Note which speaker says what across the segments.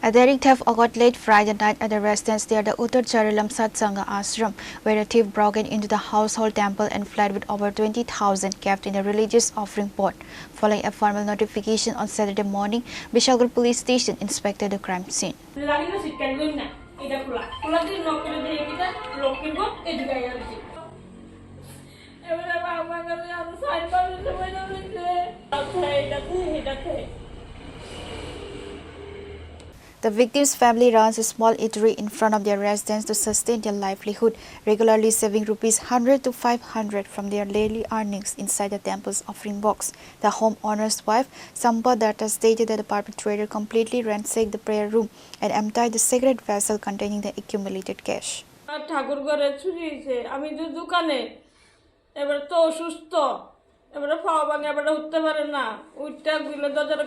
Speaker 1: A daring theft occurred late Friday night at the residence near the Uttar Charilam Satsanga Ashram, where a thief broke into the household temple and fled with over 20,000 kept in the religious offering pot. Following a formal notification on Saturday morning, Bishalgarh Police Station inspected the crime scene. The victim's family runs a small eatery in front of their residence to sustain their livelihood, regularly saving rupees 100 to 500 from their daily earnings inside the temple's offering box. The homeowner's wife, Sampa Datta, stated that the perpetrator completely ransacked the prayer room and emptied the sacred vessel containing the accumulated cash.
Speaker 2: এবারে খাওয়া ভাঙে এবারে উঠতে পারে না উঠতে গুলো দরজাটা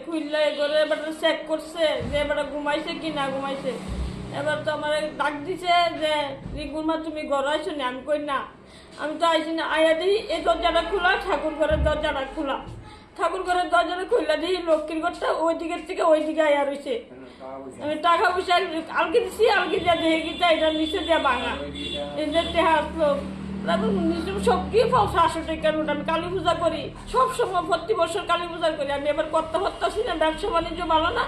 Speaker 2: খুললে করে এবারে চেক করছে যে এবারে ঘুমাইছে কি না ঘুমাইছে এবার তো আমার ডাক দিছে যে রিগুমা তুমি ঘর আইছো না আমি কই না আমি তো আইছি না আয়া দিই এই দরজাটা খোলা ঠাকুর ঘরের দরজাটা খোলা ঠাকুর ঘরের দরজাটা খুললে দিই লক্ষ্মীর ঘরটা ওই দিকের থেকে ওই দিকে আয়া রয়েছে আমি টাকা পয়সা আলগি দিছি আলগি যা দেখে গিয়ে এটা নিচে দিয়ে ভাঙা এই যে টেহা আসলো সব কি পাওয়া 500 টাকার নোট আমি কালী পূজা করি সব সময় প্রতি বছর কালী পূজা করি আমি এবার করতে পারতাছি না ব্যবসা বাণিজ্য ভালো না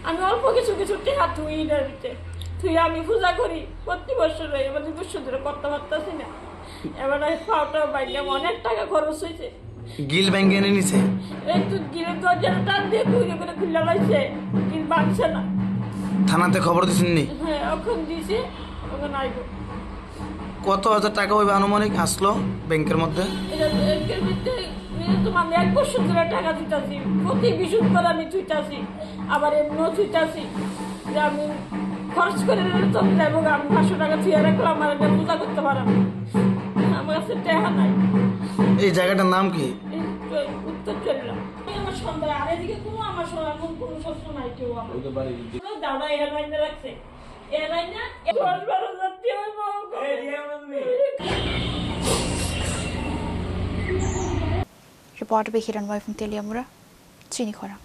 Speaker 2: আমি অল্প কিছু টাকা থুই আমি পূজা করি প্রতি বছর এবার 200 ধরে করতে পারতাছি না এবার পাওটা বাইরে অনেক টাকা খরচ হয়েছে
Speaker 3: গিল ব্যাংকে এনে নিছে
Speaker 2: এই তো গিলের দরজাটা টান দিয়ে করে খুলে লাইছে গিল বাঁচছে না
Speaker 3: থানাতে খবর দিছেন নি
Speaker 2: হ্যাঁ এখন দিছে ওখানে আইবো
Speaker 3: কত হাজার টাকা হইবে আনুমানিক আসলো ব্যাংকের মধ্যে
Speaker 2: আমি 1 বছর ধরে টাকা দিতেছি প্রতি বিশুদ্ধ করে আমি থুইতাছি আবার এমনিও থুইতাছি যে আমি খরচ করে তো যাবো আমি 500 টাকা থুয়ে রাখলাম আমার এটা পূজা করতে পারলাম আমার কাছে টাকা নাই
Speaker 3: এই জায়গাটার নাম কি
Speaker 2: উত্তর চললাম আমার সন্ধ্যা আর এদিকে আমার কোনো শস্য নাই কেউ আমার দাদা এয়ারলাইনে রাখছে এয়ারলাইনে 10-12 যাত্রী হইব
Speaker 1: Reporter by Hiranmoy from Teliamura, Chini Khora.